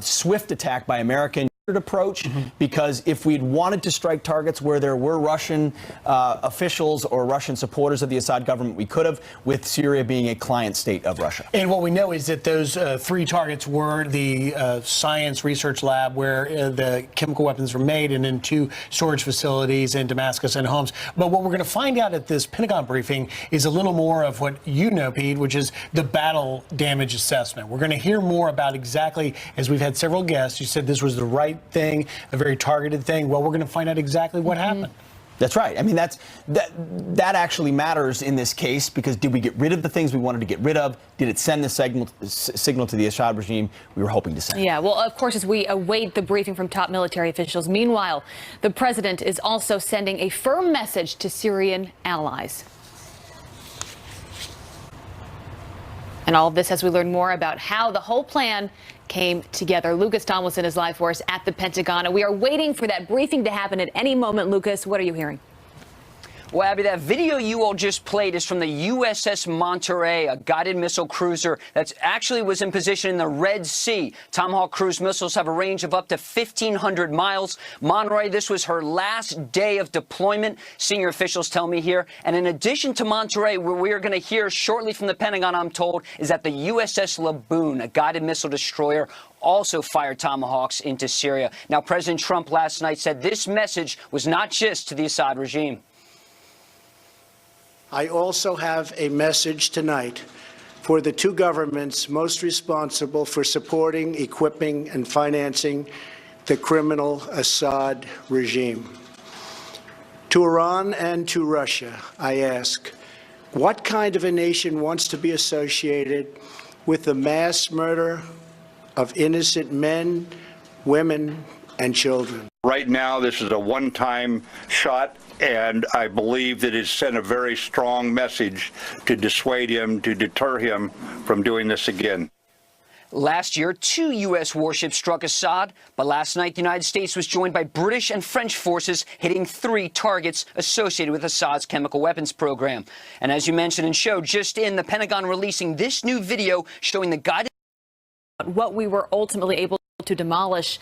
swift attack by American approach, because if we'd wanted to strike targets where there were Russian officials or Russian supporters of the Assad government, we could have, with Syria being a client state of Russia. And what we know is that those 3 targets were the science research lab where the chemical weapons were made, and then 2 storage facilities in Damascus and Homs. But what we're going to find out at this Pentagon briefing is a little more of what you know, Pete, which is the battle damage assessment. We're going to hear more about exactly, as we've had several guests, you said this was the right thing, a very targeted thing. Well, we're going to find out exactly what happened. That's right. I mean, that actually matters in this case, because did we get rid of the things we wanted to get rid of? Did it send the signal to the Assad regime we were hoping to send? Yeah, well, of course, as we await the briefing from top military officials, meanwhile, the president is also sending a firm message to Syrian allies. And all of this as we learn more about how the whole plan came together. Lucas Tomlinson is live for us at the Pentagon, and we are waiting for that briefing to happen at any moment. Lucas, what are you hearing? Well, Abby, that video you all just played is from the USS Monterey, a guided missile cruiser that actually was in position in the Red Sea. Tomahawk cruise missiles have a range of up to 1,500 miles. Monterey, this was her last day of deployment, senior officials tell me here. And in addition to Monterey, where we are going to hear shortly from the Pentagon, I'm told, is that the USS Laboon, a guided missile destroyer, also fired Tomahawks into Syria. Now, President Trump last night said this message was not just to the Assad regime. I also have a message tonight for the 2 governments most responsible for supporting, equipping, and financing the criminal Assad regime. To Iran and to Russia, I ask, what kind of a nation wants to be associated with the mass murder of innocent men, women, and children? Right now, this is a one-time shot, and I believe that it sent a very strong message to dissuade him, to deter him from doing this again. Last year, 2 U.S. warships struck Assad, but last night the United States was joined by British and French forces, hitting 3 targets associated with Assad's chemical weapons program. And as you mentioned and showed just in, the Pentagon releasing this new video showing the guided what we were ultimately able to demolish,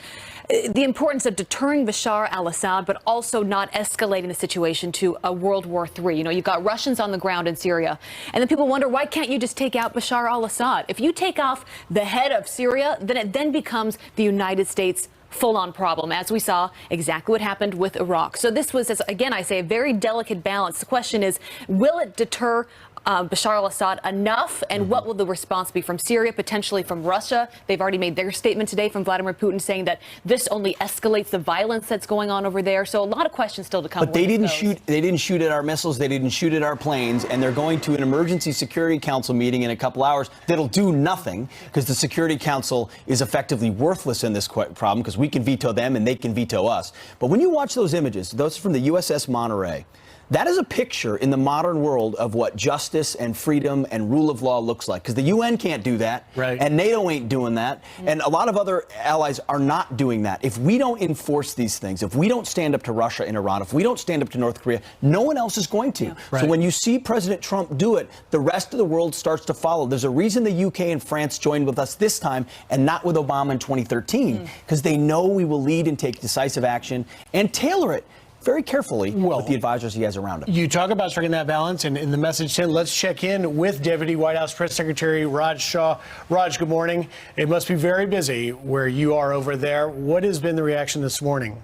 the importance of deterring Bashar al-Assad, but also not escalating the situation to a World War III. You know, you've got Russians on the ground in Syria, and then people wonder, why can't you just take out Bashar al-Assad? If you take off the head of Syria, then it then becomes the United States' full-on problem, as we saw exactly what happened with Iraq. So this was, again, I say, a very delicate balance. The question is, will it deter Bashar al-Assad enough, and what will the response be from Syria, potentially from Russia? They've already made their statement today from Vladimir Putin saying that this only escalates the violence that's going on over there. So a lot of questions still to come. But they didn't shoot. They didn't shoot at our missiles. They didn't shoot at our planes, and they're going to an emergency Security Council meeting in a couple hours that'll do nothing, because the Security Council is effectively worthless in this problem, because we can veto them and they can veto us. But when you watch those images, those from the USS Monterey, that is a picture in the modern world of what justice and freedom and rule of law looks like, because the UN can't do that, right, and NATO ain't doing that, and a lot of other allies are not doing that. If we don't enforce these things, if we don't stand up to Russia and Iran, if we don't stand up to North Korea, no one else is going to. Right. So when you see President Trump do it, the rest of the world starts to follow. There's a reason the UK and France joined with us this time and not with Obama in 2013, because they know we will lead and take decisive action and tailor it very carefully with the advisors he has around him. You talk about striking that balance, and in the message 10, let's check in with Deputy White House Press Secretary Raj Shah. Raj, good morning. It must be very busy where you are over there. What has been the reaction this morning?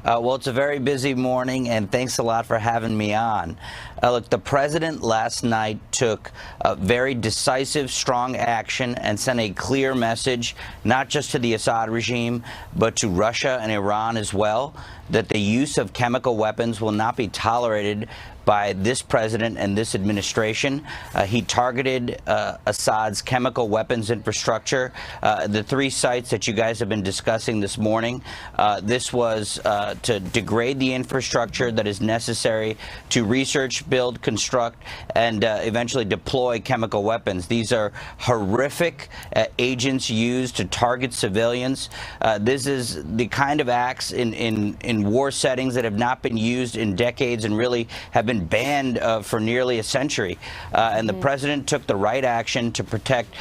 Well, it's a very busy morning, and thanks a lot for having me on. Look, the president last night took very decisive, strong action and sent a clear message, not just to the Assad regime, but to Russia and Iran as well, that the use of chemical weapons will not be tolerated by this president and this administration. He targeted Assad's chemical weapons infrastructure, the 3 sites that you guys have been discussing this morning. This was to degrade the infrastructure that is necessary to research, build, construct, and eventually deploy chemical weapons. These are horrific agents used to target civilians. This is the kind of acts in war settings that have not been used in decades and really have been banned for nearly a century. And the president took the right action to protect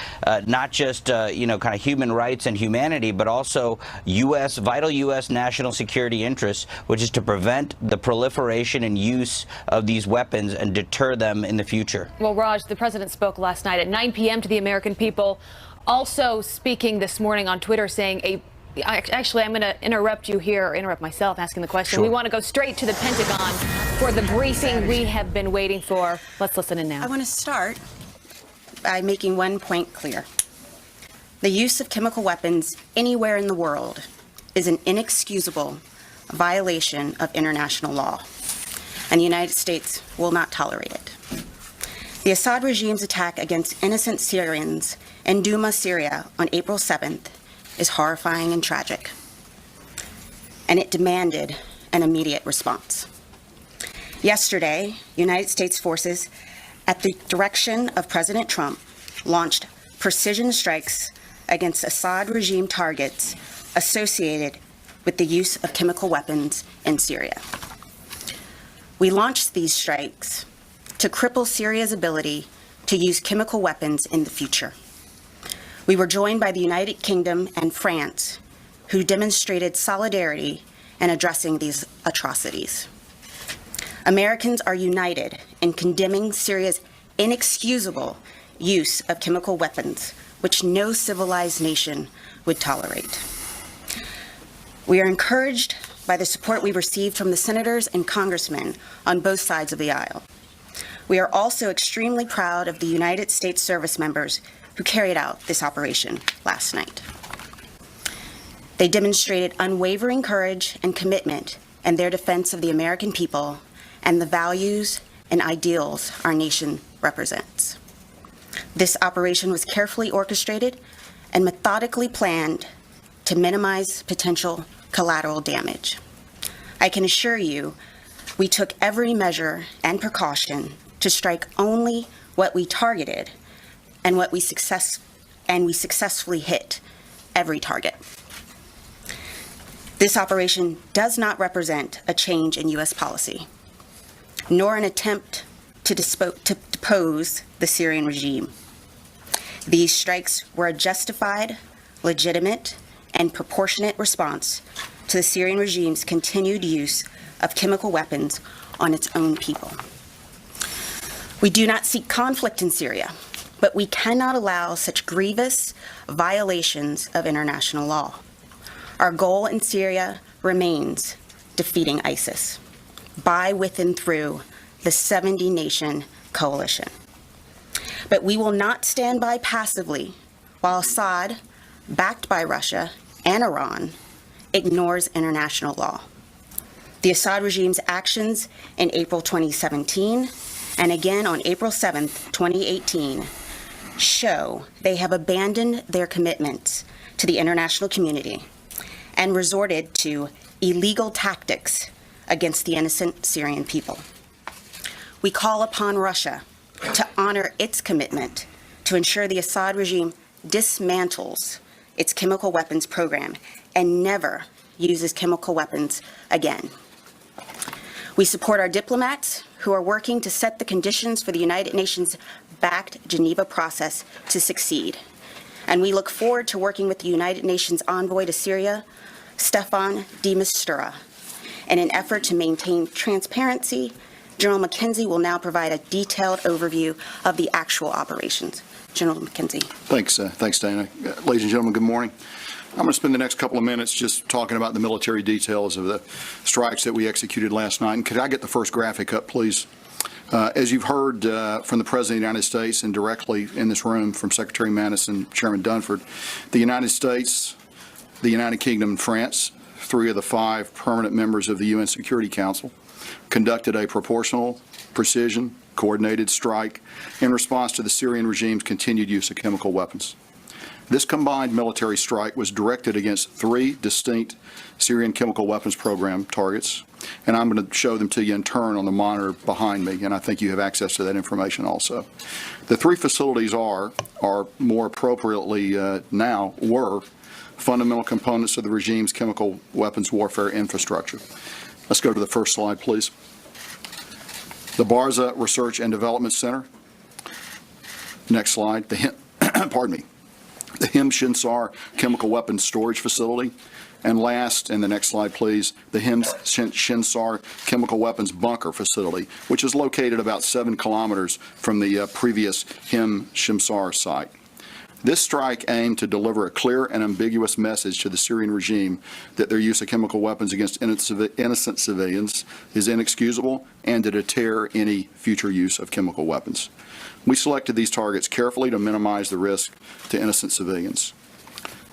not just kind of human rights and humanity, but also vital U.S. national security interests, which is to prevent the proliferation and use of these weapons and deter them in the future. Well, Raj, the president spoke last night at 9 p.m. to the American people, also speaking this morning on Twitter saying actually, I'm going to interrupt you here, or interrupt myself asking the question. Sure. We want to go straight to the Pentagon for the briefing we have been waiting for. Let's listen in now. I want to start by making one point clear. The use of chemical weapons anywhere in the world is an inexcusable violation of international law, and the United States will not tolerate it. The Assad regime's attack against innocent Syrians in Douma, Syria on April 7th is horrifying and tragic, and it demanded an immediate response. Yesterday, United States forces, at the direction of President Trump, launched precision strikes against Assad regime targets associated with the use of chemical weapons in Syria. We launched these strikes to cripple Syria's ability to use chemical weapons in the future. We were joined by the United Kingdom and France, who demonstrated solidarity in addressing these atrocities. Americans are united in condemning Syria's inexcusable use of chemical weapons, which no civilized nation would tolerate. We are encouraged by the support we received from the senators and congressmen on both sides of the aisle. We are also extremely proud of the United States service members who carried out this operation last night. They demonstrated unwavering courage and commitment in their defense of the American people and the values and ideals our nation represents. This operation was carefully orchestrated and methodically planned to minimize potential collateral damage. I can assure you, we took every measure and precaution to strike only what we targeted, and we successfully hit every target. This operation does not represent a change in U.S. policy, nor an attempt to depose the Syrian regime. These strikes were a justified, legitimate, and proportionate response to the Syrian regime's continued use of chemical weapons on its own people. We do not seek conflict in Syria, but we cannot allow such grievous violations of international law. Our goal in Syria remains defeating ISIS by, with, and through the 70-nation coalition. But we will not stand by passively while Assad, backed by Russia and Iran, ignores international law. The Assad regime's actions in April 2017 and again on April 7th, 2018, show they have abandoned their commitments to the international community and resorted to illegal tactics against the innocent Syrian people. We call upon Russia to honor its commitment to ensure the Assad regime dismantles its chemical weapons program and never uses chemical weapons again. We support our diplomats who are working to set the conditions for the United Nations-backed Geneva process to succeed. And we look forward to working with the United Nations envoy to Syria, Staffan de Mistura, in an effort to maintain transparency. General McKenzie will now provide a detailed overview of the actual operations. General McKenzie. Thanks, Dana. Ladies and gentlemen, good morning. I'm going to spend the next couple of minutes just talking about the military details of the strikes that we executed last night. And could I get the first graphic up, please? As you've heard from the President of the United States and directly in this room from Secretary Mattis and Chairman Dunford, the United States, the United Kingdom, and France, 3 of the 5 permanent members of the UN Security Council, conducted a proportional, precision, coordinated strike in response to the Syrian regime's continued use of chemical weapons. This combined military strike was directed against 3 distinct Syrian chemical weapons program targets, and I'm going to show them to you in turn on the monitor behind me, and I think you have access to that information also. The 3 facilities are more appropriately were fundamental components of the regime's chemical weapons warfare infrastructure. Let's go to the first slide, please. The Barza Research and Development Center. Next slide. Pardon me. The Him Shinsar Chemical Weapons Storage Facility. And last, in the next slide, please, the Him Shinsar Chemical Weapons Bunker Facility, which is located about 7 kilometers from the previous Him Shinsar site. This strike aimed to deliver a clear and ambiguous message to the Syrian regime that their use of chemical weapons against innocent civilians is inexcusable and to deter any future use of chemical weapons. We selected these targets carefully to minimize the risk to innocent civilians.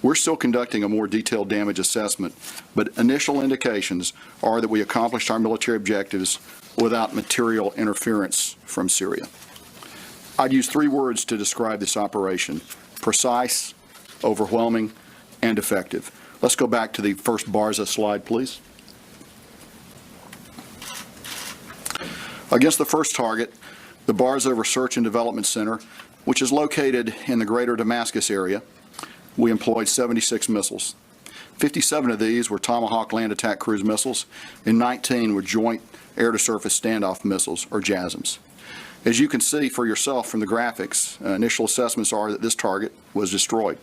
We're still conducting a more detailed damage assessment, but initial indications are that we accomplished our military objectives without material interference from Syria. I'd use 3 words to describe this operation: precise, overwhelming, and effective. Let's go back to the first Barza slide, please. Against the first target, the Barza Research and Development Center, which is located in the greater Damascus area, we employed 76 missiles. 57 of these were Tomahawk land attack cruise missiles, and 19 were Joint Air-to-Surface Standoff Missiles, or JASSMs. As you can see for yourself from the graphics, initial assessments are that this target was destroyed.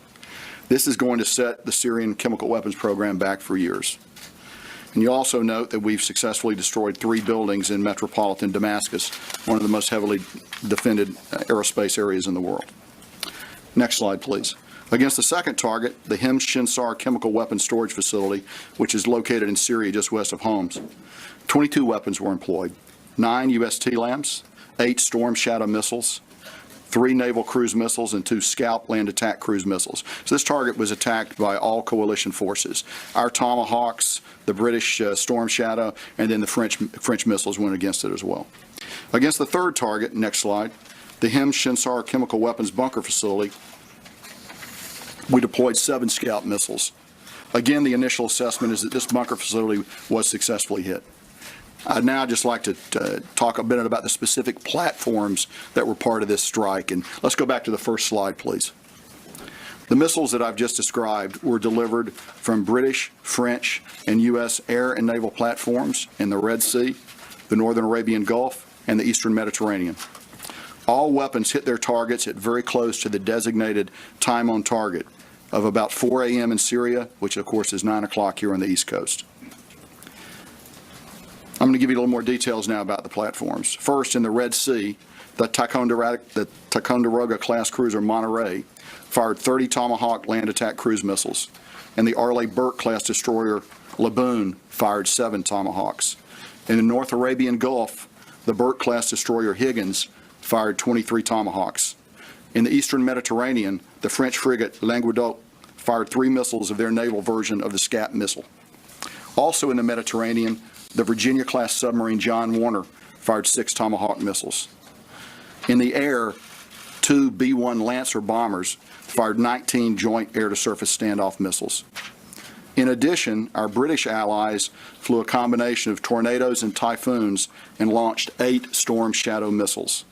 This is going to set the Syrian chemical weapons program back for years. And you also note that we've successfully destroyed 3 buildings in metropolitan Damascus, one of the most heavily defended aerospace areas in the world. Next slide, please. Against the second target, the Him Shinsar Chemical Weapons Storage Facility, which is located in Syria just west of Homs, 22 weapons were employed: 9 U.S. TLAMs, 8 Storm Shadow missiles, 3 naval cruise missiles, and 2 Scalp land attack cruise missiles. So this target was attacked by all coalition forces. Our Tomahawks, the British Storm Shadow, and then the French missiles went against it as well. Against the third target, next slide, the Him Shinsar Chemical Weapons Bunker Facility, we deployed 7 Scalp missiles. Again, the initial assessment is that this bunker facility was successfully hit. I'd now just like to talk a bit about the specific platforms that were part of this strike. And let's go back to the first slide, please. The missiles that I've just described were delivered from British, French, and U.S. air and naval platforms in the Red Sea, the Northern Arabian Gulf, and the Eastern Mediterranean. All weapons hit their targets at very close to the designated time on target of about 4 a.m. in Syria, which of course is 9 o'clock here on the East Coast. I'm going to give you a little more details now about the platforms. First, in the Red Sea, the Ticonderoga class cruiser Monterey fired 30 Tomahawk land attack cruise missiles, and the Arleigh Burke class destroyer Laboon fired 7 Tomahawks. In the North Arabian Gulf, the Burke class destroyer Higgins fired 23 Tomahawks. In the Eastern Mediterranean, the French frigate Languedoc fired 3 missiles of their naval version of the Scalp missile. Also in the Mediterranean, the Virginia-class submarine John Warner fired 6 Tomahawk missiles. In the air, 2 B-1 Lancer bombers fired 19 Joint Air-to-Surface Standoff Missiles. In addition, our British allies flew a combination of Tornadoes and Typhoons and launched 8 Storm Shadow missiles.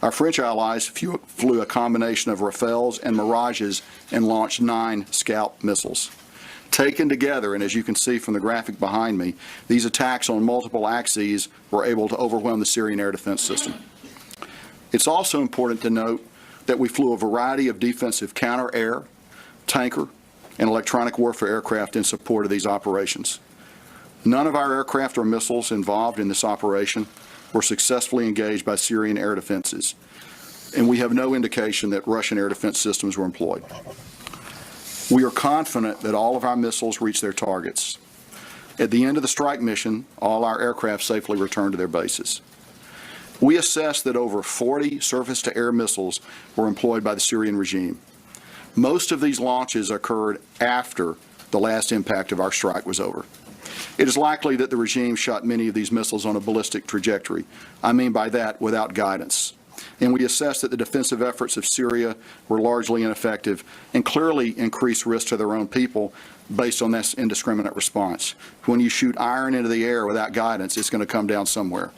Our French allies flew a combination of Rafales and Mirages and launched 9 Scalp missiles. Taken together, and as you can see from the graphic behind me, these attacks on multiple axes were able to overwhelm the Syrian air defense system. It's also important to note that we flew a variety of defensive counter-air, tanker, and electronic warfare aircraft in support of these operations. None of our aircraft or missiles involved in this operation were successfully engaged by Syrian air defenses, and we have no indication that Russian air defense systems were employed. We are confident that all of our missiles reached their targets. At the end of the strike mission, all our aircraft safely returned to their bases. We assessed that over 40 surface-to-air missiles were employed by the Syrian regime. Most of these launches occurred after the last impact of our strike was over. It is likely that the regime shot many of these missiles on a ballistic trajectory. I mean by that, without guidance. and we assessed that the defensive efforts of Syria were largely ineffective and clearly increased risk to their own people based on this indiscriminate response. When you shoot iron into the air without guidance, it's going to come down somewhere.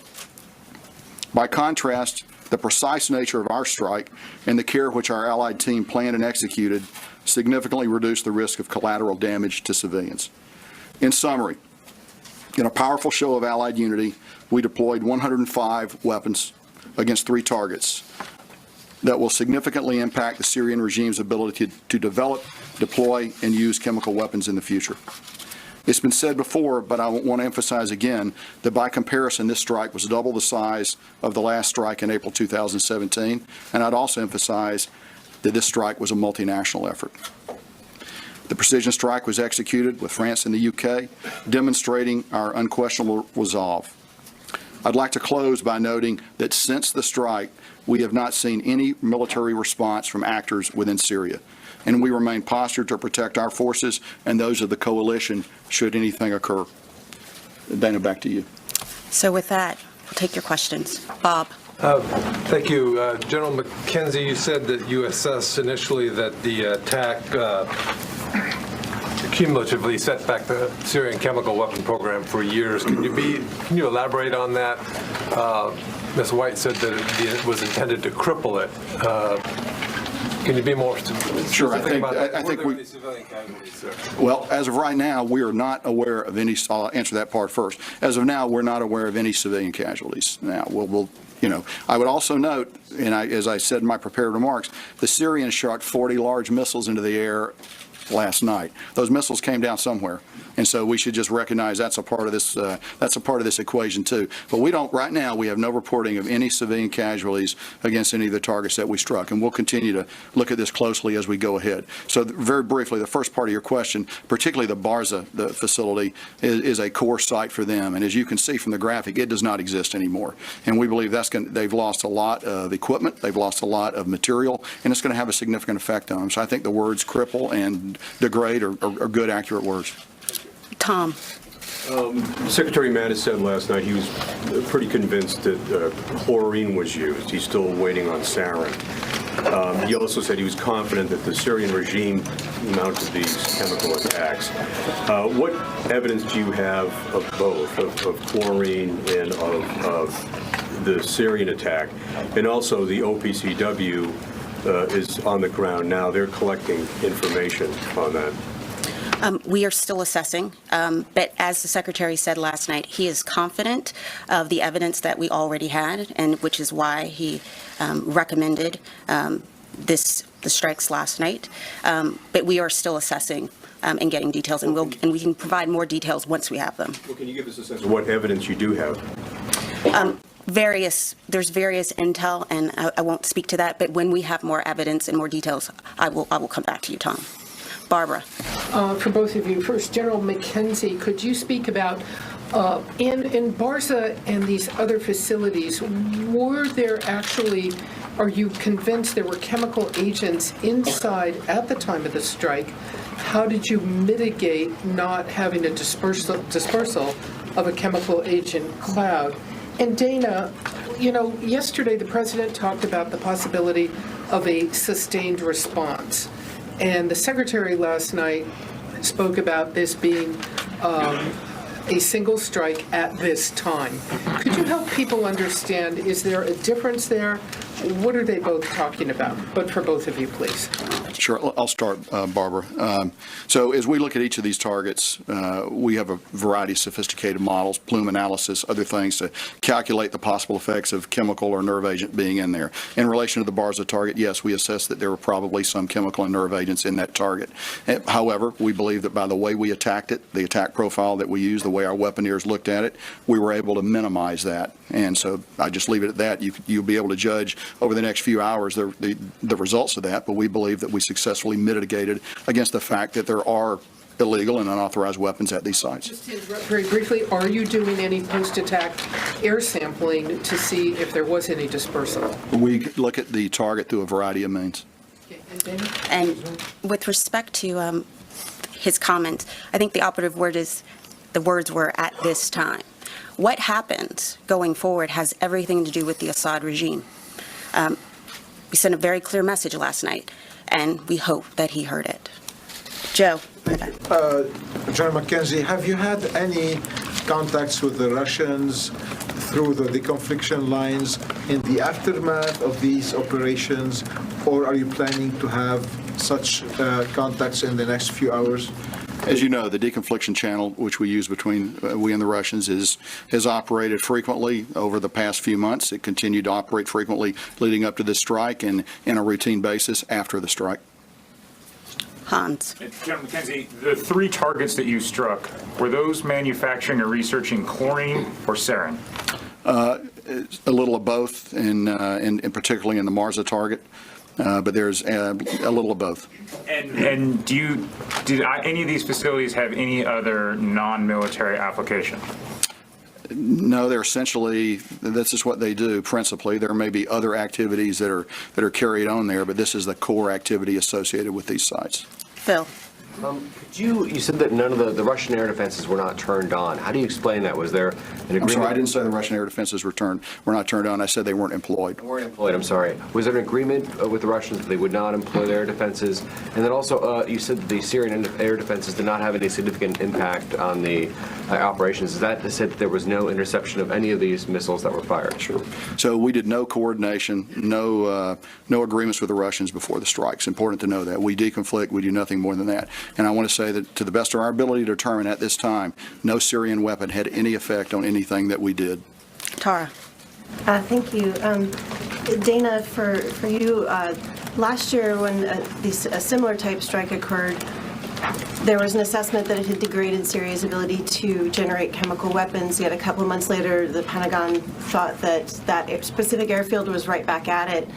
By contrast, the precise nature of our strike and the care which our allied team planned and executed significantly reduced the risk of collateral damage to civilians. In summary, in a powerful show of allied unity, we deployed 105 weapons against 3 targets that will significantly impact the Syrian regime's ability to develop, deploy, and use chemical weapons in the future. It's been said before, but I want to emphasize again that by comparison, this strike was double the size of the last strike in April 2017, and I'd also emphasize that this strike was a multinational effort. The precision strike was executed with France and the UK, demonstrating our unquestionable resolve. I'd like to close by noting that since the strike, we have not seen any military response from actors within Syria, and we remain postured to protect our forces and those of the coalition should anything occur. Dana, back to you. So with that, we'll take your questions. Bob. Thank you. General McKenzie, you said that you assessed initially that the attack cumulatively set back the Syrian chemical weapon program for years. Can you elaborate on that? Ms. White said that it was intended to cripple it. Can you be more specific Sure, about that? I think Were there we. any civilian casualties, sir? Well, as of right now, we are not aware of any. I'll answer that part first. As of now, we're not aware of any civilian casualties. Now, I would also note, and as I said in my prepared remarks, the Syrians shot 40 large missiles into the air last night. Those missiles came down somewhere, and so we should just recognize that's a part of this. That's a part of this equation too. But we don't. Right now, we have no reporting of any civilian casualties against any of the targets that we struck, and we'll continue to look at this closely as we go ahead. So, very briefly, the first part of your question, particularly the Barza facility, is a core site for them, and as you can see from the graphic, it does not exist anymore. And we believe they've lost a lot of equipment, they've lost a lot of material, and it's going to have a significant effect on them. So I think the words cripple and degrade are good, accurate words. Tom. Secretary Mattis said last night he was pretty convinced that chlorine was used. He's still waiting on sarin. He also said he was confident that the Syrian regime mounted these chemical attacks. What evidence do you have of both, of chlorine and of the Syrian attack? And also the OPCW is on the ground now. They're collecting information on that. We are still assessing, but as the Secretary said last night, he is confident of the evidence that we already had, and which is why he recommended the strikes last night. But we are still assessing and getting details, and we can provide more details once we have them. Well, can you give us a sense of what evidence you do have? There's various intel, and I won't speak to that. But when we have more evidence and more details, I will come back to you, Tom. Barbara. For both of you, first, General McKenzie, could you speak about in Barza and these other facilities, are you convinced there were chemical agents inside at the time of the strike? How did you mitigate not having a dispersal of a chemical agent cloud? And Dana, yesterday the president talked about the possibility of a sustained response. And the Secretary last night spoke about this being a single strike at this time. Could you help people understand, is there a difference there? What are they both talking about? But for both of you, please. Sure. I'll start, Barbara. So as we look at each of these targets, we have a variety of sophisticated models, plume analysis, other things to calculate the possible effects of chemical or nerve agent being in there. In relation to the Barza target, yes, we assessed that there were probably some chemical and nerve agents in that target. However, we believe that by the way we attacked it, the attack profile that we used, the way our weaponeers looked at it, we were able to minimize that. And so I just leave it at that. You'll be able to judge over the next few hours the results of that, but we believe that we successfully mitigated against the fact that there are illegal and unauthorized weapons at these sites. Just to interrupt very briefly, are you doing any post-attack air sampling to see if there was any dispersal? We look at the target through a variety of means. Okay. And Dana? And with respect to his comments, I think the operative word is, the words were "at this time." What happens going forward has everything to do with the Assad regime. We sent a very clear message last night, and we hope that he heard it. Joe. General McKenzie, have you had any contacts with the Russians through the deconfliction lines in the aftermath of these operations, or are you planning to have such contacts in the next few hours? As you know, the deconfliction channel, which we use between we and the Russians, has operated frequently over the past few months. It continued to operate frequently leading up to this strike and on a routine basis after the strike. Hans. General McKenzie, the 3 targets that you struck, were those manufacturing or researching chlorine or sarin? A little of both, and particularly in the Marsa target, but there's a little of both. And did any of these facilities have any other non-military application? No, they're essentially, this is what they do principally. There may be other activities that are carried on there, but this is the core activity associated with these sites. Phil. You said that none of the Russian air defenses were not turned on. How do you explain that? Was there an agreement? I'm sorry, I didn't say the Russian air defenses were not turned on. I said they weren't employed. Weren't employed, I'm sorry. Was there an agreement with the Russians that they would not employ their air defenses? And then also, you said that the Syrian air defenses did not have any significant impact on the operations. Is that to say that there was no interception of any of these missiles that were fired? Sure. So we did no coordination, no agreements with the Russians before the strike. It's important to know that. We deconflict. We do nothing more than that. And I want to say that to the best of our ability to determine at this time, no Syrian weapon had any effect on anything that we did. Tara. Thank you. Dana, for you, last year when a similar type strike occurred, there was an assessment that it had degraded Syria's ability to generate chemical weapons, yet a couple of months later the Pentagon thought that that specific airfield was right back at it.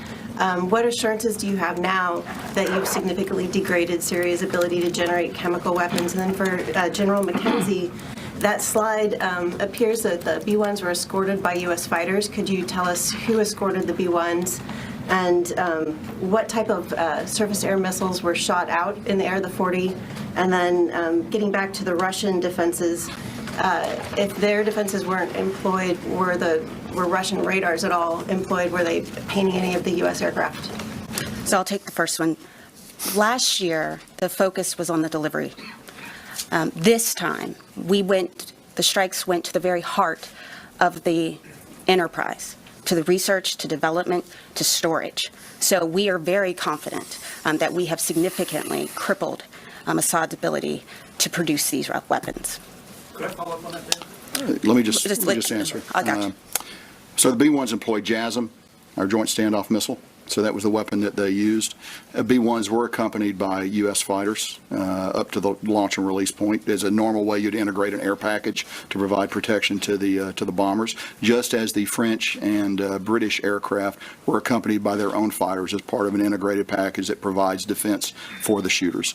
What assurances do you have now that you've significantly degraded Syria's ability to generate chemical weapons? And then for General McKenzie, that slide appears that the B-1s were escorted by U.S. fighters. Could you tell us who escorted the B-1s and what type of surface-air missiles were shot out in the air, the 40? And then getting back to the Russian defenses, if their defenses weren't employed, were Russian radars at all employed? Were they painting any of the U.S. aircraft? So I'll take the first one. Last year, the focus was on the delivery. This time, the strikes went to the very heart of the enterprise, to the research, to development, to storage. So we are very confident that we have significantly crippled Assad's ability to produce these weapons. Could I follow up on that, Dan? Let me just answer. I got you. So the B-1s employed JASSM, our Joint Standoff Missile. So that was the weapon that they used. B-1s were accompanied by U.S. fighters up to the launch and release point. As a normal way, you'd integrate an air package to provide protection to the bombers, just as the French and British aircraft were accompanied by their own fighters as part of an integrated package that provides defense for the shooters.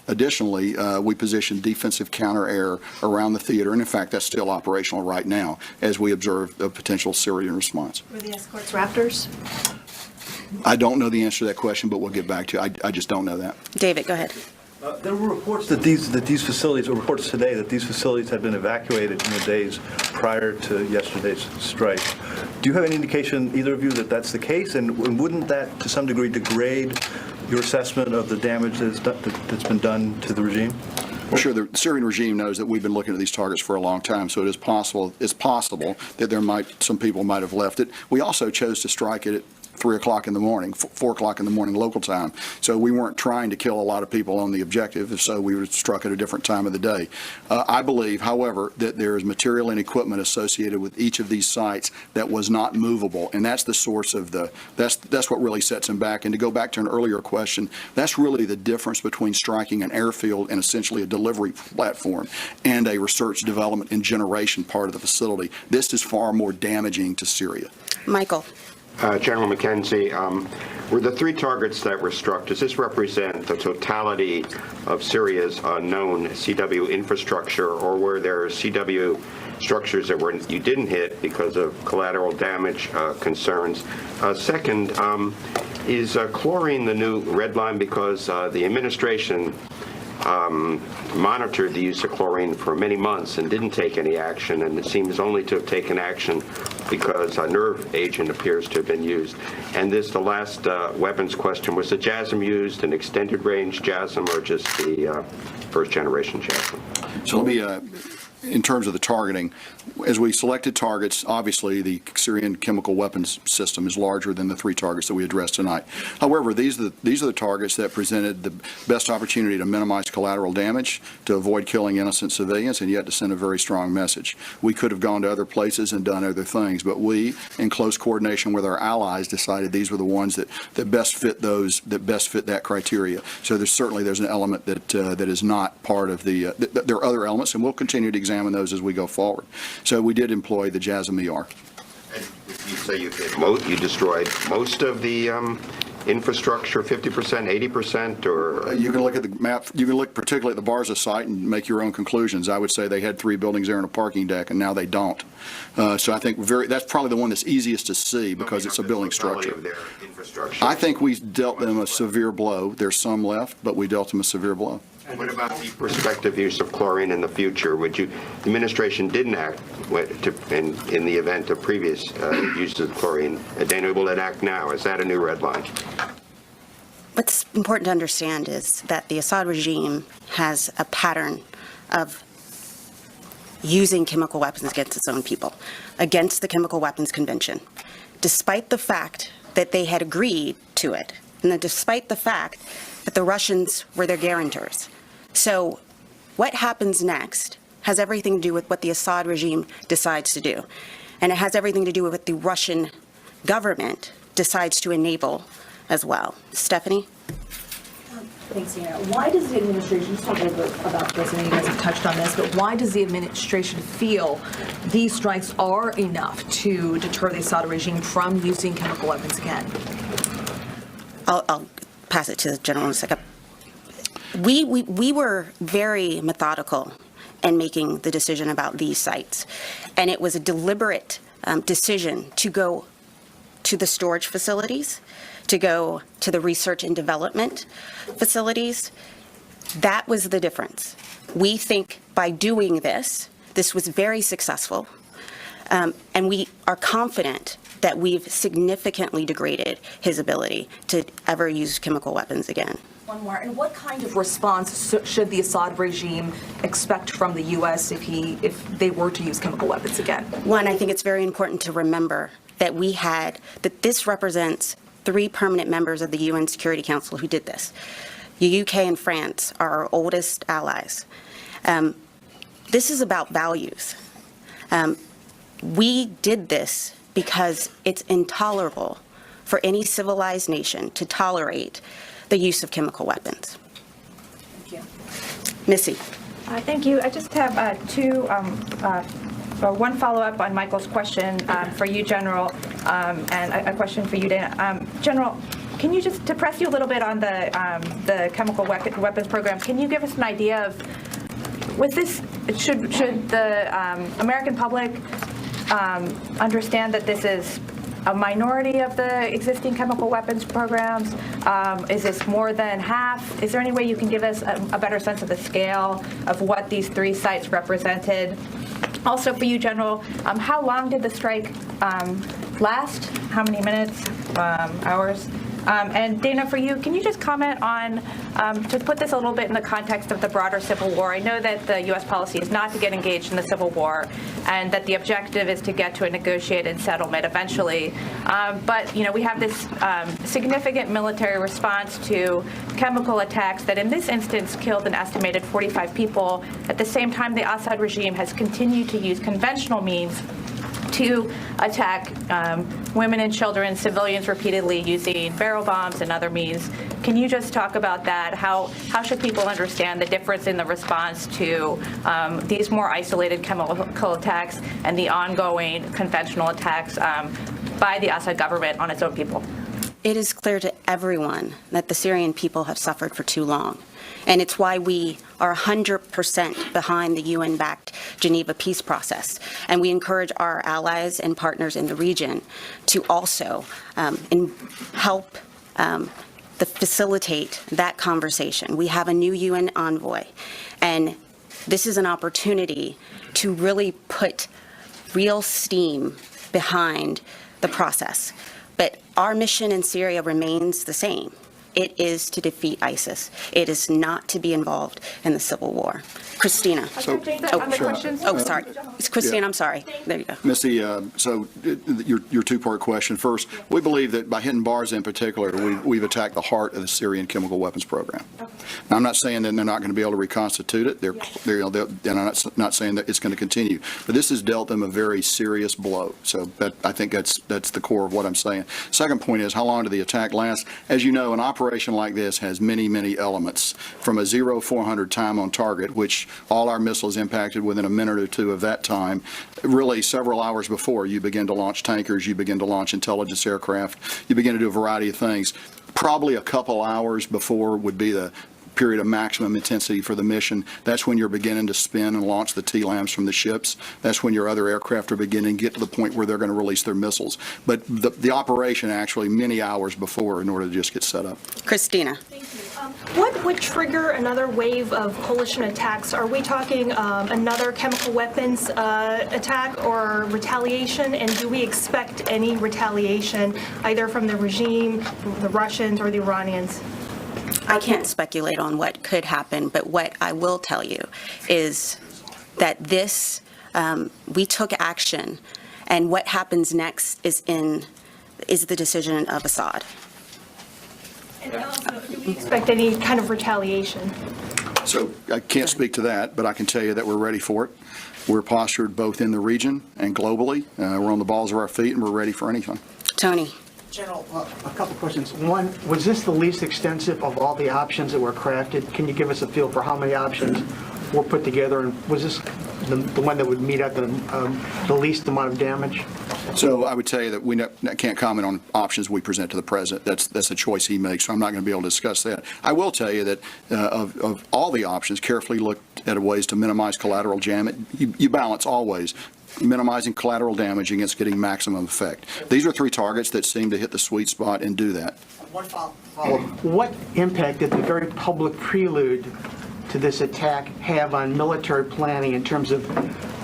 Additionally, we positioned defensive counter-air around the theater, and in fact, that's still operational right now as we observe a potential Syrian response. Were the escorts Raptors? I don't know the answer to that question, but we'll get back to you. I just don't know that. David, go ahead. There were reports that these facilities, or reports today, that these facilities had been evacuated in the days prior to yesterday's strike. Do you have any indication, either of you, that that's the case? And wouldn't that, to some degree, degrade your assessment of the damage that's been done to the regime? Well, sure. The Syrian regime knows that we've been looking at these targets for a long time, so it is possible. It's possible that some people might have left it. We also chose to strike it at 3 o'clock in the morning, 4 o'clock in the morning local time. So we weren't trying to kill a lot of people on the objective, so we were struck at a different time of the day. I believe, however, that there is material and equipment associated with each of these sites that was not movable, and that's the source of that's what really sets them back. And to go back to an earlier question, that's really the difference between striking an airfield and essentially a delivery platform and a research, development, and generation part of the facility. This is far more damaging to Syria. Michael. General McKenzie, were the 3 targets that were struck, does this represent the totality of Syria's known CW infrastructure, or were there CW structures that you didn't hit because of collateral damage concerns? Second, is chlorine the new red line? Because the administration monitored the use of chlorine for many months and didn't take any action, and it seems only to have taken action because a nerve agent appears to have been used. And the last weapons question, was the JASSM used, an extended range JASSM, or just the first generation JASSM? So let me, in terms of the targeting, as we selected targets, obviously the Syrian chemical weapons system is larger than the 3 targets that we addressed tonight. However, these are the targets that presented the best opportunity to minimize collateral damage, to avoid killing innocent civilians, and yet to send a very strong message. We could have gone to other places and done other things, but we, in close coordination with our allies, decided these were the ones that best fit that criteria. So there's an element that is not part of the. There are other elements, and we'll continue to examine those as we go forward. So we did employ the JASSM-ER. And you say you destroyed most of the infrastructure, 50%, 80%, or? You can look at the map. You can look particularly at the Barza site and make your own conclusions. I would say they had 3 buildings there and a parking deck, and now they don't. So I think that's probably the one that's easiest to see because it's a building structure. Of their infrastructure. I think we dealt them a severe blow. There's some left, but we dealt them a severe blow. What about the prospective use of chlorine in the future? The administration didn't act in the event of previous use of chlorine. Dana, will it act now? Is that a new red line? What's important to understand is that the Assad regime has a pattern of using chemical weapons against its own people, against the Chemical Weapons Convention, despite the fact that they had agreed to it, and despite the fact that the Russians were their guarantors. So what happens next has everything to do with what the Assad regime decides to do. And it has everything to do with what the Russian government decides to enable as well. Stephanie? Thanks, Dana. Why does the administration, just talk a little bit about this, and you guys have touched on this, but why does the administration feel these strikes are enough to deter the Assad regime from using chemical weapons again? I'll pass it to the general in a second. We were very methodical in making the decision about these sites, and it was a deliberate decision to go to the storage facilities, to go to the research and development facilities. That was the difference. We think by doing this was very successful, and we are confident that we've significantly degraded his ability to ever use chemical weapons again. One more. And what kind of response should the Assad regime expect from the U.S. if they were to use chemical weapons again? One, I think it's very important to remember that that this represents 3 permanent members of the UN Security Council who did this. The UK and France are our oldest allies. This is about values. We did this because it's intolerable for any civilized nation to tolerate the use of chemical weapons. Thank you. Missy. Thank you. I just have one follow-up on Michael's question for you, General, and a question for you, Dana. General, can you just, to press you a little bit on the chemical weapons program, can you give us an idea of, with this, should the American public understand that this is a minority of the existing chemical weapons programs? Is this more than half? Is there any way you can give us a better sense of the scale of what these 3 sites represented? Also for you, General, how long did the strike last? How many minutes, hours? And Dana, for you, can you just comment on, to put this a little bit in the context of the broader civil war? I know that the U.S. policy is not to get engaged in the civil war, and that the objective is to get to a negotiated settlement eventually. But, we have this significant military response to chemical attacks that in this instance killed an estimated 45 people. At the same time, the Assad regime has continued to use conventional means to attack women and children, civilians repeatedly using barrel bombs and other means. Can you just talk about that? How should people understand the difference in the response to these more isolated chemical attacks and the ongoing conventional attacks by the Assad government on its own people? It is clear to everyone that the Syrian people have suffered for too long. And it's why we are 100% behind the UN-backed Geneva peace process. And we encourage our allies and partners in the region to also help facilitate that conversation. We have a new UN envoy, and this is an opportunity to really put real steam behind the process. But our mission in Syria remains the same. It is to defeat ISIS. It is not to be involved in the civil war. Christina. So, Sorry. It's Christina, I'm sorry. There you go. Missy, so your two-part question. First, we believe that by hitting bars in particular, we've attacked the heart of the Syrian chemical weapons program. Now, I'm not saying that they're not going to be able to reconstitute it. And I'm not saying that it's going to continue. But this has dealt them a very serious blow. So I think that's the core of what I'm saying. Second point is, how long did the attack last? As you know, an operation like this has many, many elements. From a 0-400 time on target, which all our missiles impacted within a minute or two of that time, really several hours before you begin to launch tankers, you begin to launch intelligence aircraft, you begin to do a variety of things. Probably a couple hours before would be the period of maximum intensity for the mission. That's when you're beginning to spin and launch the TLAMs from the ships. That's when your other aircraft are beginning to get to the point where they're going to release their missiles. But the operation actually many hours before in order to just get set up. Christina. What would trigger another wave of coalition attacks? Are we talking another chemical weapons attack or retaliation? And do we expect any retaliation either from the regime, the Russians, or the Iranians? I can't speculate on what could happen, but what I will tell you is that we took action, and what happens next is the decision of Assad. And also, do we expect any kind of retaliation? So I can't speak to that, but I can tell you that we're ready for it. We're postured both in the region and globally. We're on the balls of our feet, and we're ready for anything. Tony. General, a couple questions. One, was this the least extensive of all the options that were crafted? Can you give us a feel for how many options were put together, and was this the one that would meet at the least amount of damage? So I would tell you that we can't comment on options we present to the president. That's a choice he makes, so I'm not going to be able to discuss that. I will tell you that of all the options, carefully looked at ways to minimize collateral damage. You balance always minimizing collateral damage against getting maximum effect. These are three targets that seem to hit the sweet spot and do that. One follow-up. What impact did the very public prelude to this attack have on military planning in terms of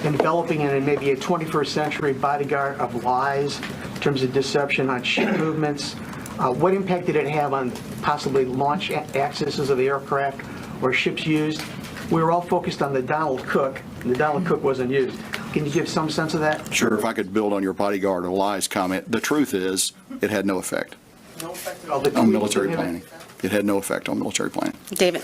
enveloping in maybe a 21st century bodyguard of lies, in terms of deception on ship movements? What impact did it have on possibly launch accesses of the aircraft or ships used? We were all focused on the Donald Cook, and the Donald Cook wasn't used. Can you give some sense of that? Sure. If I could build on your bodyguard of lies comment, the truth is it had no effect on military planning. It had no effect on military planning. David.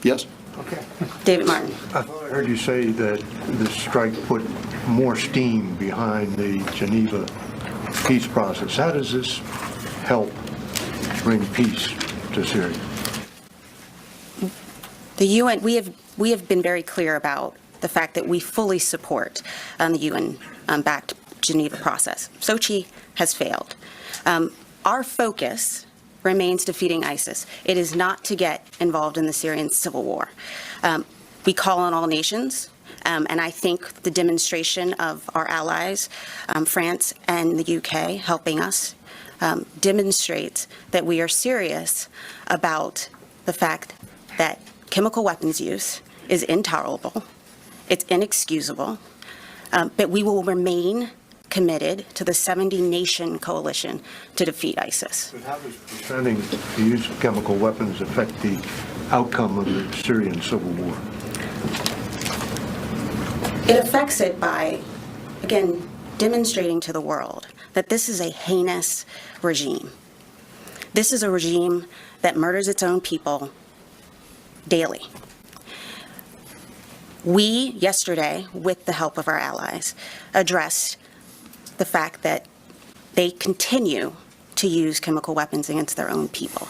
Yes. Okay. David Martin. I heard you say that the strike put more steam behind the Geneva peace process. How does this help bring peace to Syria? The UN, we have been very clear about the fact that we fully support the UN-backed Geneva process. Sochi has failed. Our focus remains defeating ISIS. It is not to get involved in the Syrian civil war. We call on all nations, and I think the demonstration of our allies, France and the UK, helping us, demonstrates that we are serious about the fact that chemical weapons use is intolerable, it's inexcusable, but we will remain committed to the 70-nation coalition to defeat ISIS. But how does preventing the use of chemical weapons affect the outcome of the Syrian civil war? It affects it by, again, demonstrating to the world that this is a heinous regime. This is a regime that murders its own people daily. We, yesterday, with the help of our allies, addressed the fact that they continue to use chemical weapons against their own people.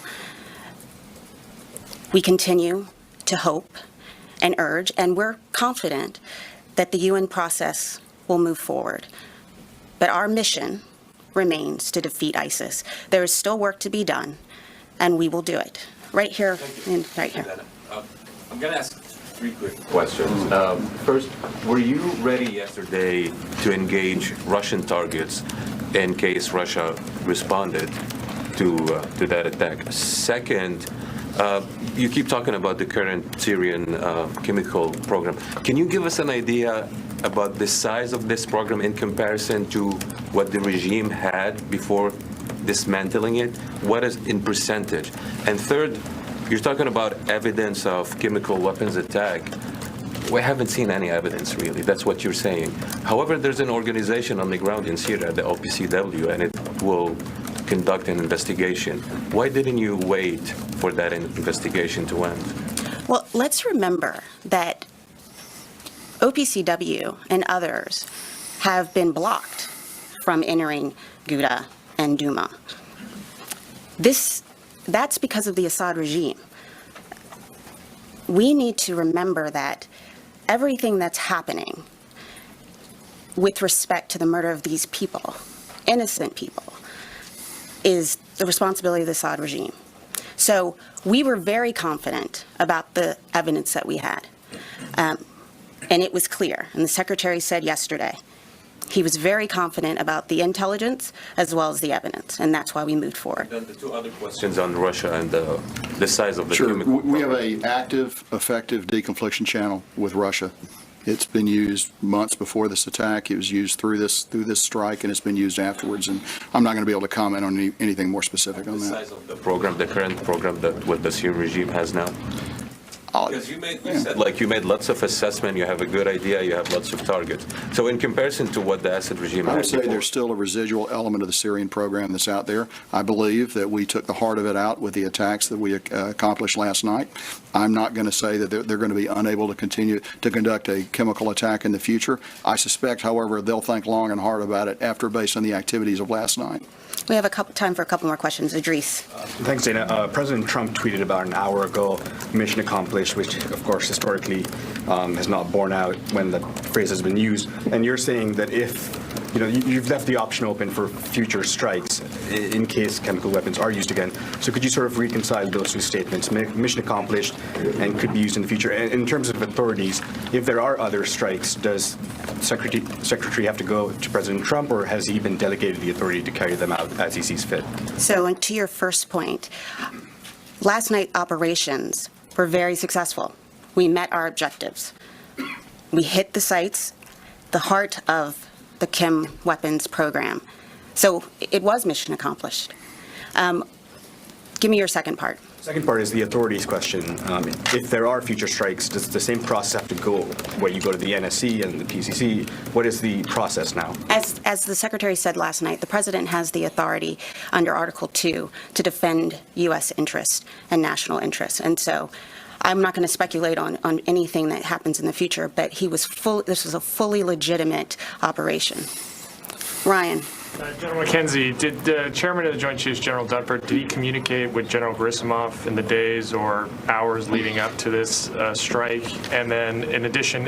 We continue to hope and urge, and we're confident that the UN process will move forward. But our mission remains to defeat ISIS. There is still work to be done, and we will do it. Right here and right here. I'm going to ask three quick questions. First, were you ready yesterday to engage Russian targets in case Russia responded to that attack. Second, you keep talking about the current Syrian chemical program. Can you give us an idea about the size of this program in comparison to what the regime had before dismantling it? What is in percentage? And third, you're talking about evidence of chemical weapons attack. We haven't seen any evidence, really. That's what you're saying. However, there's an organization on the ground in Syria, the OPCW, and it will conduct an investigation. Why didn't you wait for that investigation to end? Well, let's remember that OPCW and others have been blocked from entering Ghouta and Douma. That's because of the Assad regime. We need to remember that everything that's happening with respect to the murder of these people, innocent people, is the responsibility of the Assad regime. So we were very confident about the evidence that we had. And it was clear. And the Secretary said yesterday, he was very confident about the intelligence as well as the evidence. And that's why we moved forward. Then the two other questions on Russia and the size of the Sure. chemical We have an active, effective deconfliction channel with Russia. It's been used months before this attack. It was used through this strike, and it's been used afterwards. And I'm not going to be able to comment on anything more specific on the that. size of the program, the current program that what the Syrian regime has now? Because you said like you made lots of assessment, you have a good idea, you have lots of targets. So in comparison to what the Assad regime I had would say before, there's still a residual element of the Syrian program that's out there. I believe that we took the heart of it out with the attacks that we accomplished last night. I'm not going to say that they're going to be unable to continue to conduct a chemical attack in the future. I suspect, however, they'll think long and hard about it after, based on the activities of last night. We have time for a couple more questions. Idris. Thanks, Dana. President Trump tweeted about an hour ago, mission accomplished, which, of course, historically has not borne out when the phrase has been used. And you're saying that if, you've left the option open for future strikes in case chemical weapons are used again. So could you sort of reconcile those two statements, mission accomplished and could be used in the future? And in terms of authorities, if there are other strikes, does Secretary have to go to President Trump, or has he been delegated the authority to carry them out as he sees fit? So to your first point, last night operations were very successful. We met our objectives. We hit the sites, the heart of the chem weapons program. So it was mission accomplished. Give me your second part. Second part is the authorities question. If there are future strikes, does the same process have to go where you go to the NSC and the PCC? What is the process now? As the Secretary said last night, the President has the authority under Article 2 to defend U.S. interests and national interests. And so I'm not going to speculate on anything that happens in the future, but this was a fully legitimate operation. Ryan. General McKenzie, did the chairman of the Joint Chiefs, General Dunford, did he communicate with General Gerasimov in the days or hours leading up to this strike? And then, in addition,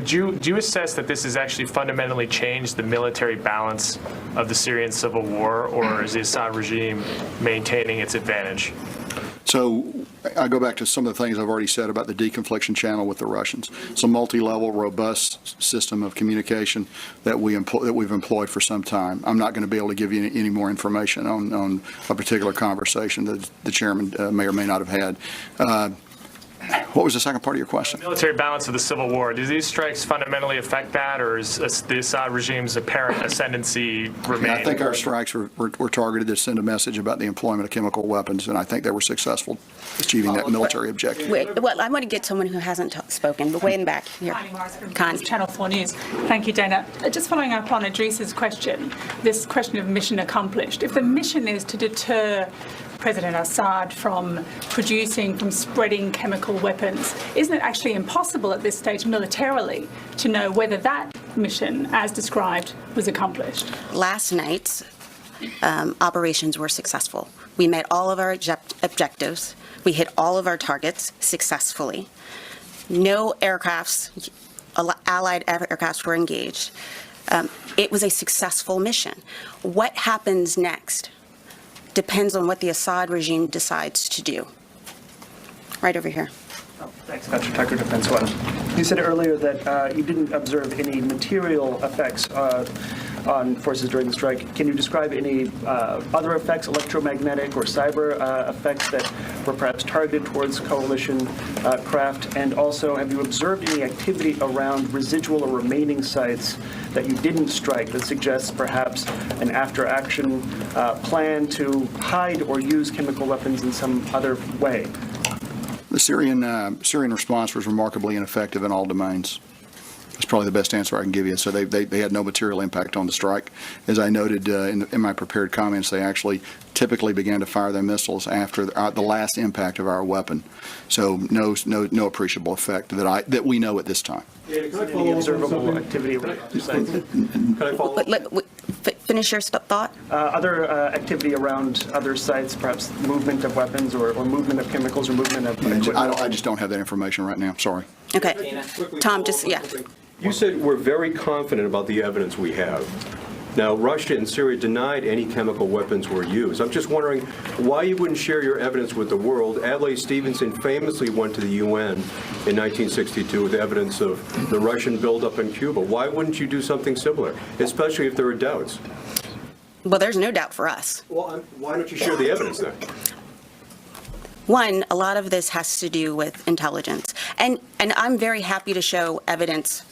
do you assess that this has actually fundamentally changed the military balance of the Syrian civil war, or is the Assad regime maintaining its advantage? So I go back to some of the things I've already said about the deconfliction channel with the Russians. It's a multi-level, robust system of communication that we've employed for some time. I'm not going to be able to give you any more information on a particular conversation that the chairman may or may not have had. What was the second part of your question? Military balance of the civil war. Do these strikes fundamentally affect that, or is the Assad regime's apparent ascendancy remain? I think our strikes were targeted to send a message about the employment of chemical weapons, and I think they were successful achieving that military objective. Wait, well, I want to get someone who hasn't spoken, but way in the back here. Channel 4 News. Thank you, Dana. Just following up on Idris's question, this question of mission accomplished. If the mission is to deter President Assad from spreading chemical weapons, isn't it actually impossible at this stage militarily to know whether that mission, as described, was accomplished? Last night's operations were successful. We met all of our objectives. We hit all of our targets successfully. No aircrafts, allied aircrafts were engaged. It was a successful mission. What happens next depends on what the Assad regime decides to do. Right over here. Thanks, Patrick Tucker, Defense One. You said earlier that you didn't observe any material effects on forces during the strike. Can you describe any other effects, electromagnetic or cyber effects that were perhaps targeted towards coalition craft? And also, have you observed any activity around residual or remaining sites that you didn't strike that suggests perhaps an after-action plan to hide or use chemical weapons in some other way? The Syrian response was remarkably ineffective in all domains. That's probably the best answer I can give you. So they had no material impact on the strike. As I noted in my prepared comments, they actually typically began to fire their missiles after the last impact of our weapon. So no appreciable effect that we know at this time. Any observable activity around other sites? Can I follow up? Finish your thought. Other activity around other sites, perhaps movement of weapons or movement of chemicals or movement of... I just don't have that information right now. Sorry. Okay. Tom, just, yeah. You said we're very confident about the evidence we have. Now, Russia and Syria denied any chemical weapons were used. I'm just wondering why you wouldn't share your evidence with the world. Adlai Stevenson famously went to the UN in 1962 with evidence of the Russian buildup in Cuba. Why wouldn't you do something similar, especially if there are doubts? Well, there's no doubt for us. Well, why don't you share the evidence then? One, a lot of this has to do with intelligence. And I'm very happy to show evidence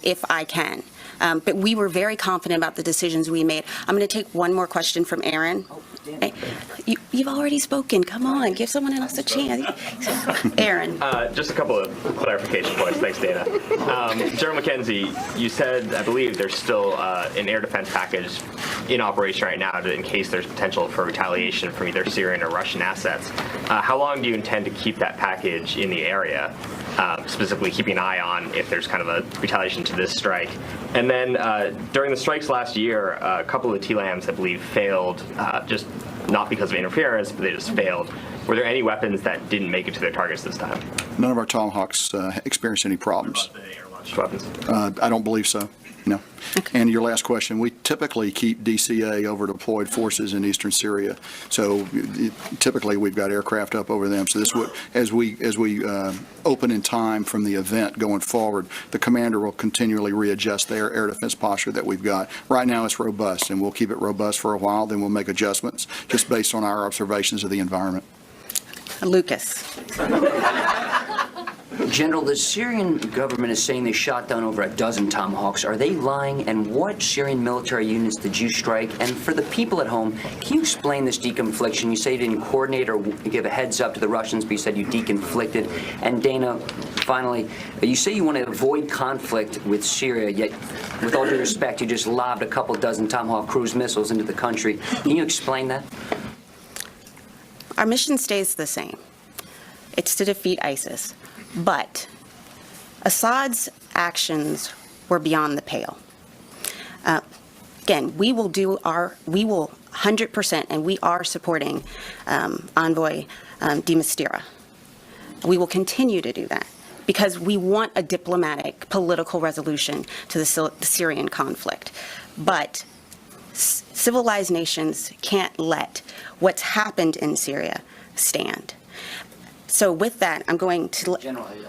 if I can. But we were very confident about the decisions we made. I'm going to take one more question from Aaron. Hey, you've already spoken. Come on, give someone else a chance. Aaron. Just a couple of clarification points. Thanks, Dana. General McKenzie, you said, I believe, there's still an air defense package in operation right now in case there's potential for retaliation from either Syrian or Russian assets. How long do you intend to keep that package in the area? Specifically keeping an eye on if there's kind of a retaliation to this strike. And then during the strikes last year, a couple of the TLAMs, I believe, failed, just not because of interference, but they just failed. Were there any weapons that didn't make it to their targets this time? None of our Tomahawks experienced any problems. What about the air-launched weapons? I don't believe so. No. And your last question, we typically keep DCA over deployed forces in eastern Syria. So typically we've got aircraft up over them. So this would, as we open in time from the event going forward, the commander will continually readjust their air defense posture that we've got. Right now it's robust, and we'll keep it robust for a while. Then we'll make adjustments just based on our observations of the environment. Lucas. General, the Syrian government is saying they shot down over a dozen Tomahawks. Are they lying? And what Syrian military units did you strike? And for the people at home, can you explain this deconfliction? You say you didn't coordinate or give a heads up to the Russians, but you said you deconflicted. And Dana, finally, you say you want to avoid conflict with Syria, yet with all due respect, you just lobbed a couple dozen Tomahawk cruise missiles into the country. Can you explain that? Our mission stays the same. It's to defeat ISIS. But Assad's actions were beyond the pale. Again, we will 100%, and we are supporting Envoy de Mistura. We will continue to do that because we want a diplomatic, political resolution to the Syrian conflict. But civilized nations can't let what's happened in Syria stand. So with that, I'm going to...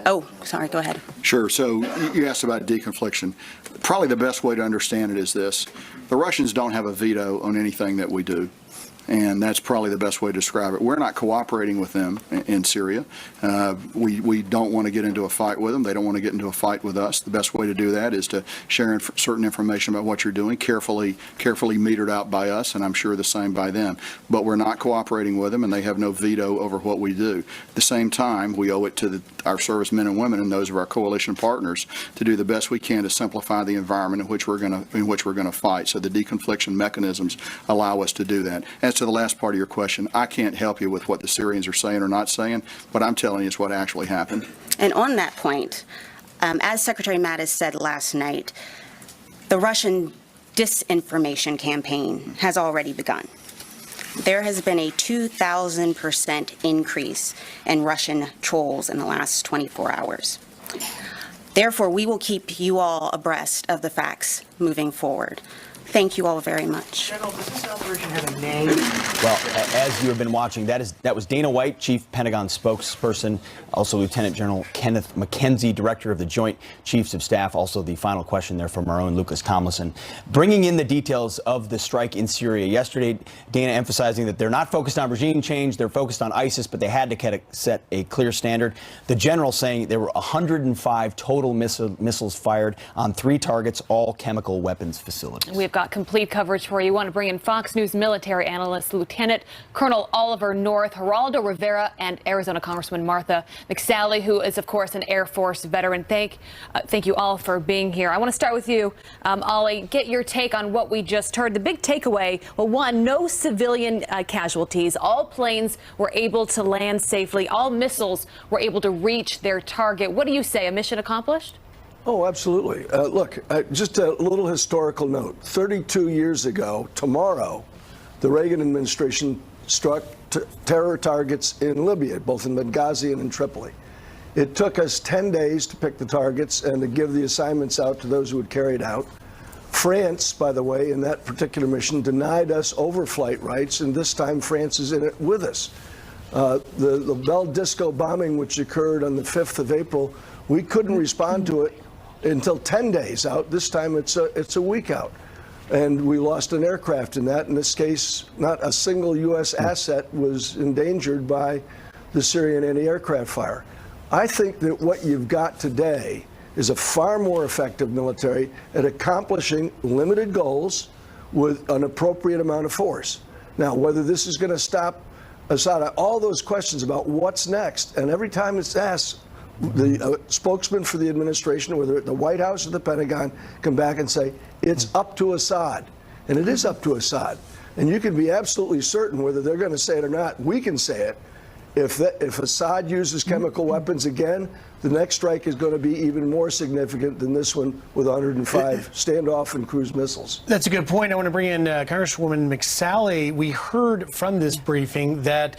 Oh, sorry, go ahead. Sure. So you asked about deconfliction. Probably the best way to understand it is this. The Russians don't have a veto on anything that we do. And that's probably the best way to describe it. We're not cooperating with them in Syria. We don't want to get into a fight with them. They don't want to get into a fight with us. The best way to do that is to share certain information about what you're doing, carefully metered out by us, and I'm sure the same by them. But we're not cooperating with them, and they have no veto over what we do. At the same time, we owe it to our servicemen and women and those of our coalition partners to do the best we can to simplify the environment in which we're going to fight. So the deconfliction mechanisms allow us to do that. As to the last part of your question, I can't help you with what the Syrians are saying or not saying. What I'm telling you is what actually happened. And on that point, as Secretary Mattis said last night, the Russian disinformation campaign has already begun. There has been a 2,000% increase in Russian trolls in the last 24 hours. Therefore, we will keep you all abreast of the facts moving forward. Thank you all very much. General, does this operation have a name? Well, as you have been watching, that was Dana White, Chief Pentagon spokesperson, also Lieutenant General Kenneth McKenzie, Director of the Joint Chiefs of Staff. Also, the final question there from our own Lucas Tomlinson. Bringing in the details of the strike in Syria yesterday, Dana emphasizing that they're not focused on regime change, they're focused on ISIS, but they had to set a clear standard. The general saying there were 105 total missiles fired on 3 targets, all chemical weapons facilities. We've got complete coverage for you. Want to bring in Fox News military analyst Lieutenant Colonel Oliver North, Geraldo Rivera, and Arizona Congresswoman Martha McSally, who is, of course, an Air Force veteran. Thank you all for being here. I want to start with you, Ollie. Get your take on what we just heard. The big takeaway, well, one, no civilian casualties. All planes were able to land safely. All missiles were able to reach their target. What do you say? A mission accomplished? Oh, absolutely. Look, just a little historical note. 32 years ago, tomorrow, the Reagan administration struck terror targets in Libya, both in Benghazi and in Tripoli. It took us 10 days to pick the targets and to give the assignments out to those who would carry it out. France, by the way, in that particular mission, denied us overflight rights, and this time France is in it with us. The Bel Disco bombing, which occurred on the 5th of April, we couldn't respond to it until 10 days out. This time it's a week out. And we lost an aircraft in that. In this case, not a single U.S. asset was endangered by the Syrian anti-aircraft fire. I think that what you've got today is a far more effective military at accomplishing limited goals with an appropriate amount of force. Now, whether this is going to stop Assad, all those questions about what's next, and every time it's asked, the spokesman for the administration, whether at the White House or the Pentagon, come back and say, it's up to Assad. And it is up to Assad. And you can be absolutely certain whether they're going to say it or not. We can say it. If Assad uses chemical weapons again, the next strike is going to be even more significant than this one with 105 standoff and cruise missiles. That's a good point. I want to bring in Congresswoman McSally. We heard from this briefing that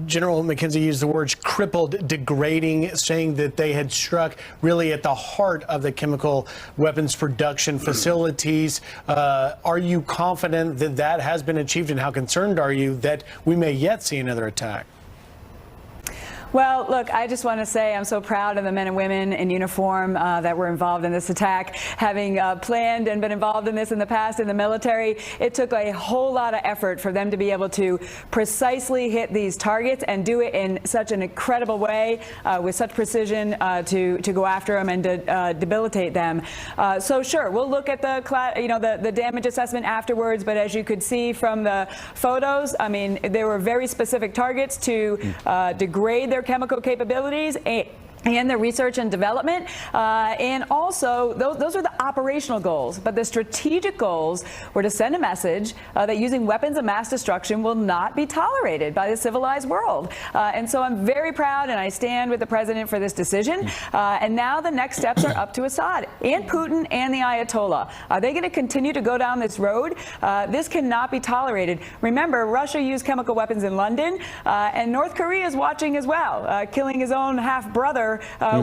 General McKenzie used the words crippled, degrading, saying that they had struck really at the heart of the chemical weapons production facilities. Are you confident that that has been achieved, and how concerned are you that we may yet see another attack? Well, look, I just want to say I'm so proud of the men and women in uniform that were involved in this attack. Having planned and been involved in this in the past in the military, it took a whole lot of effort for them to be able to precisely hit these targets and do it in such an incredible way with such precision to go after them and to debilitate them. So sure, we'll look at the damage assessment afterwards, but as you could see from the photos, I mean, there were very specific targets to degrade their chemical capabilities and the research and development, and also those are the operational goals. But the strategic goals were to send a message that using weapons of mass destruction will not be tolerated by the civilized world. And so I'm very proud, and I stand with the president for this decision. And now the next steps are up to Assad and Putin and the Ayatollah. Are they going to continue to go down this road? This cannot be tolerated. Remember, Russia used chemical weapons in London, and North Korea is watching as well, killing his own half-brother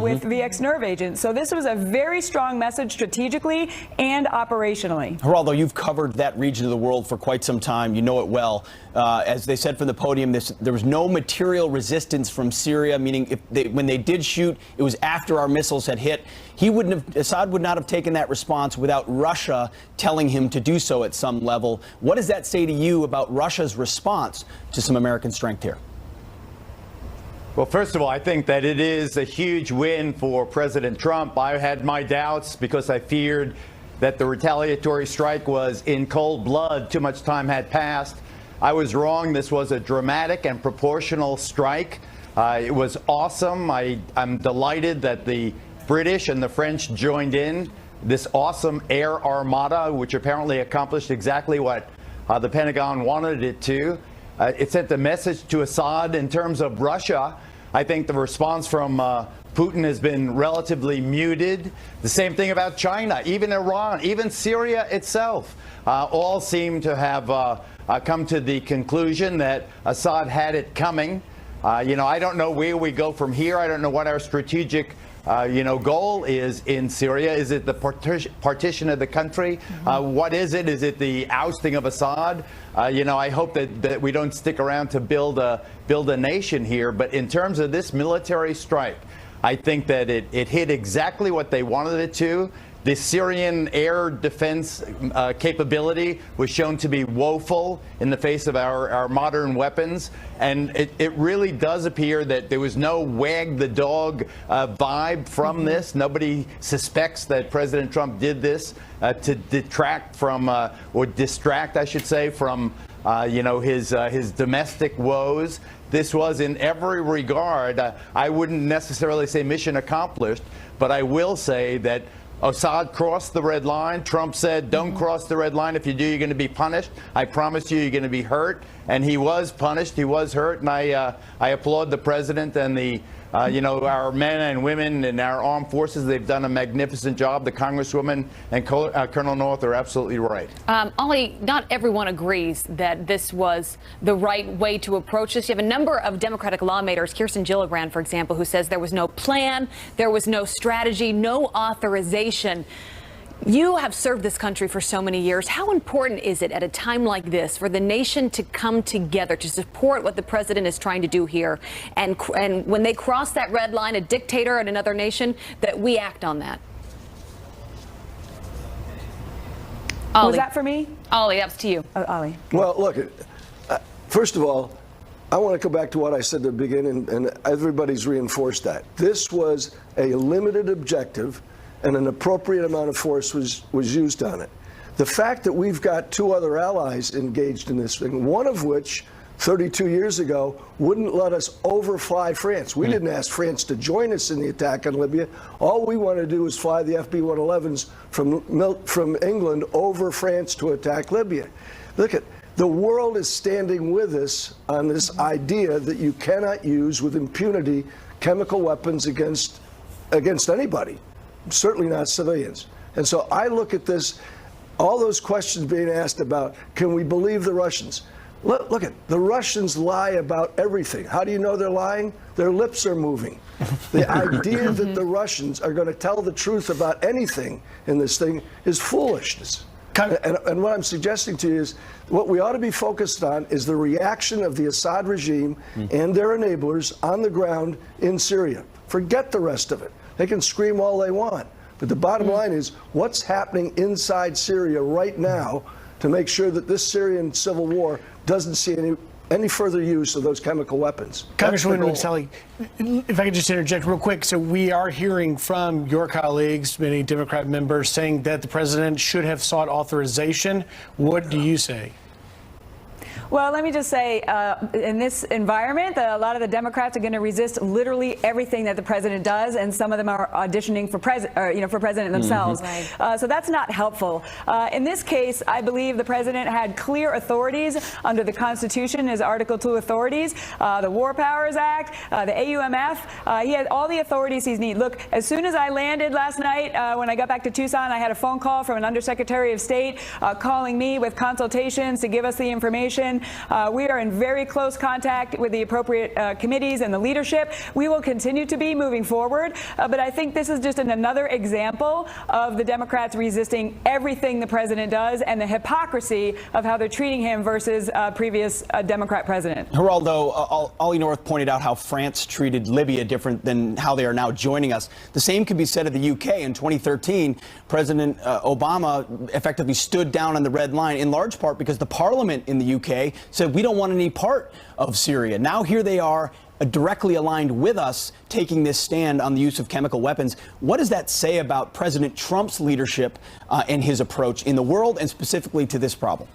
with VX nerve agents. So this was a very strong message strategically and operationally. Geraldo, you've covered that region of the world for quite some time. You know it well. As they said from the podium, there was no material resistance from Syria, meaning when they did shoot, it was after our missiles had hit. Assad would not have taken that response without Russia telling him to do so at some level. What does that say to you about Russia's response to some American strength here? Well, first of all, I think that it is a huge win for President Trump. I had my doubts because I feared that the retaliatory strike was in cold blood. Too much time had passed. I was wrong. This was a dramatic and proportional strike. It was awesome. I'm delighted that the British and the French joined in. This awesome air armada, which apparently accomplished exactly what the Pentagon wanted it to. It sent a message to Assad. In terms of Russia, I think the response from Putin has been relatively muted. The same thing about China, even Iran, even Syria itself, all seem to have come to the conclusion that Assad had it coming. I don't know where we go from here. I don't know what our strategic goal is in Syria. Is it the partition of the country? What is it? Is it the ousting of Assad? I hope that we don't stick around to build a nation here. But in terms of this military strike, I think that it hit exactly what they wanted it to. The Syrian air defense capability was shown to be woeful in the face of our modern weapons. And it really does appear that there was no wag the dog vibe from this. Nobody suspects that President Trump did this to detract from, or distract, I should say, from his domestic woes. This was in every regard, I wouldn't necessarily say mission accomplished, but I will say that Assad crossed the red line. Trump said, don't cross the red line. If you do, you're going to be punished. I promise you, you're going to be hurt. And he was punished. He was hurt. And I applaud the president and our men and women in our armed forces. They've done a magnificent job. The Congresswoman and Colonel North are absolutely right. Ollie, not everyone agrees that this was the right way to approach this. You have a number of Democratic lawmakers, Kirsten Gillibrand, for example, who says there was no plan, there was no strategy, no authorization. You have served this country for so many years. How important is it at a time like this for the nation to come together to support what the president is trying to do here? And when they cross that red line, a dictator in another nation, that we act on that? Ollie. Was that for me? Ollie, that's to you. Oh, Ollie. Well, look, first of all, I want to go back to what I said at the beginning, and everybody's reinforced that. This was a limited objective, and an appropriate amount of force was used on it. The fact that we've got two other allies engaged in this thing, one of which 32 years ago wouldn't let us overfly France. We didn't ask France to join us in the attack on Libya. All we wanted to do was fly the FB-111s from England over France to attack Libya. Look at the world is standing with us on this idea that you cannot use with impunity chemical weapons against anybody. Certainly not civilians. And so I look at this, all those questions being asked about, can we believe the Russians? Look at the Russians lie about everything. How do you know they're lying? Their lips are moving. The idea that the Russians are going to tell the truth about anything in this thing is foolishness. And what I'm suggesting to you is what we ought to be focused on is the reaction of the Assad regime and their enablers on the ground in Syria. Forget the rest of it. They can scream all they want. But the bottom line is what's happening inside Syria right now to make sure that this Syrian civil war doesn't see any further use of those chemical weapons. Congresswoman McSally, if I could just interject real quick. So we are hearing from your colleagues, many Democrat members, saying that the president should have sought authorization. What do you say? Well, let me just say, in this environment, a lot of the Democrats are going to resist literally everything that the president does, and some of them are auditioning for president themselves. So that's not helpful. In this case, I believe the president had clear authorities under the Constitution, his Article 2 authorities, the War Powers Act, the AUMF. He had all the authorities he needed. Look, as soon as I landed last night, when I got back to Tucson, I had a phone call from an Undersecretary of State calling me with consultations to give us the information. We are in very close contact with the appropriate committees and the leadership. We will continue to be moving forward. But I think this is just another example of the Democrats resisting everything the president does and the hypocrisy of how they're treating him versus previous Democrat president. Geraldo, Ollie North pointed out how France treated Libya different than how they are now joining us. The same could be said of the UK. In 2013, President Obama effectively stood down on the red line, in large part because the parliament in the UK said we don't want any part of Syria. Now here they are, directly aligned with us, taking this stand on the use of chemical weapons. What does that say about President Trump's leadership and his approach in the world, and specifically to this problem?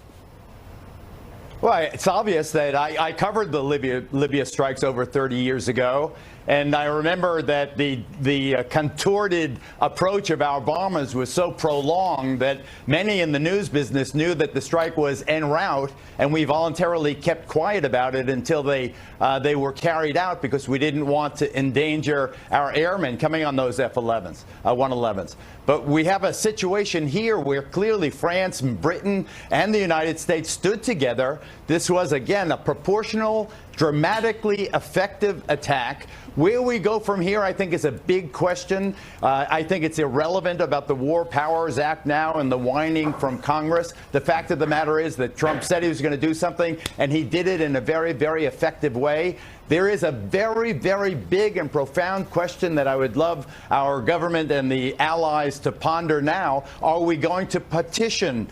Well, it's obvious that I covered the Libya strikes over 30 years ago. And I remember that the contorted approach of our bombers was so prolonged that many in the news business knew that the strike was en route, and we voluntarily kept quiet about it until they were carried out, because we didn't want to endanger our airmen coming on those F-11s, 111s. But we have a situation here where clearly France, Britain, and the United States stood together. This was, again, a proportional dramatically effective attack. Where we go from here, I think, is a big question. I think it's irrelevant about the War Powers Act now and the whining from Congress. The fact of the matter is that Trump said he was going to do something, and he did it in a very, very effective way. There is a very, very big and profound question that I would love our government and the allies to ponder now. Are we going to partition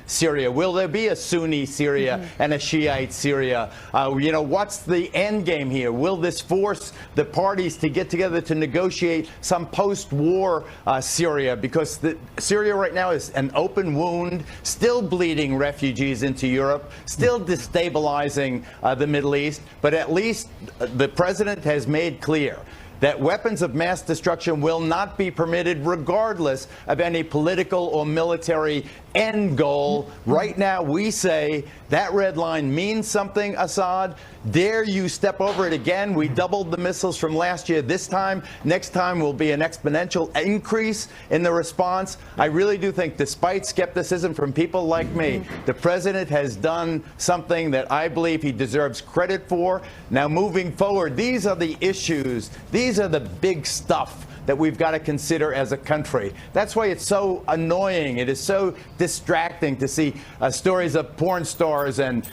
Syria? Will there be a Sunni Syria and a Shiite Syria? What's the end game here? Will this force the parties to get together to negotiate some post-war Syria? Because Syria right now is an open wound, still bleeding refugees into Europe, still destabilizing the Middle East. But at least the president has made clear that weapons of mass destruction will not be permitted regardless of any political or military end goal. Right now, we say that red line means something, Assad. Dare you step over it again? We doubled the missiles from last year. This time, next time will be an exponential increase in the response. I really do think, despite skepticism from people like me, the president has done something that I believe he deserves credit for. Now, moving forward, these are the issues. These are the big stuff that we've got to consider as a country. That's why it's so annoying. It is so distracting to see stories of porn stars and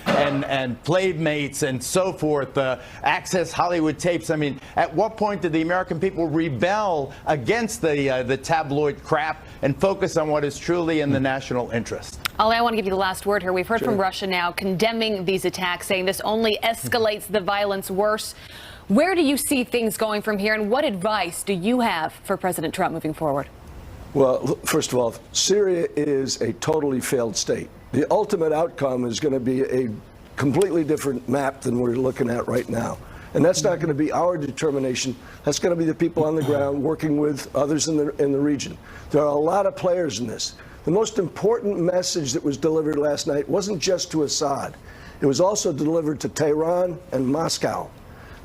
playmates and so forth, Access Hollywood tapes. I mean, at what point did the American people rebel against the tabloid crap and focus on what is truly in the national interest? Ali, I want to give you the last word here. We've heard from Russia now condemning these attacks, saying this only escalates the violence worse. Where do you see things going from here, and what advice do you have for President Trump moving forward? Well, first of all, Syria is a totally failed state. The ultimate outcome is going to be a completely different map than we're looking at right now. And that's not going to be our determination. That's going to be the people on the ground working with others in the region. There are a lot of players in this. The most important message that was delivered last night wasn't just to Assad. It was also delivered to Tehran and Moscow.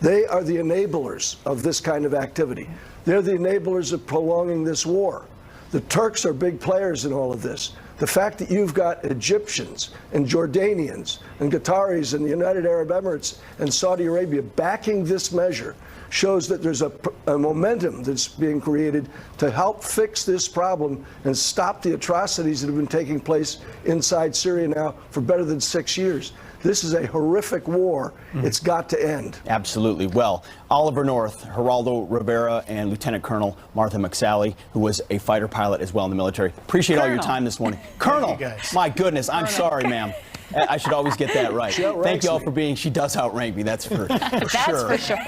They are the enablers of this kind of activity. They're the enablers of prolonging this war. The Turks are big players in all of this. The fact that you've got Egyptians and Jordanians and Qataris and the United Arab Emirates and Saudi Arabia backing this measure shows that there's a momentum that's being created to help fix this problem and stop the atrocities that have been taking place inside Syria now for better than 6 years. This is a horrific war. It's got to end. Absolutely. Well, Oliver North, Geraldo Rivera, and Lieutenant Colonel Martha McSally, who was a fighter pilot as well in the military. Appreciate all your time this morning. Colonel, my goodness, I'm sorry, ma'am. I should always get that right. Thank you all for being, she does outrank me, that's for sure. For sure.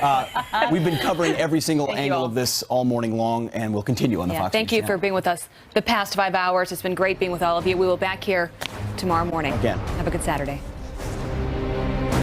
We've been covering every single angle of this all morning long, and we'll continue on the Fox News Thank you for being with us the past 5 hours. It's been great being with all of you. We will be back here tomorrow morning. Again. Have a good Saturday.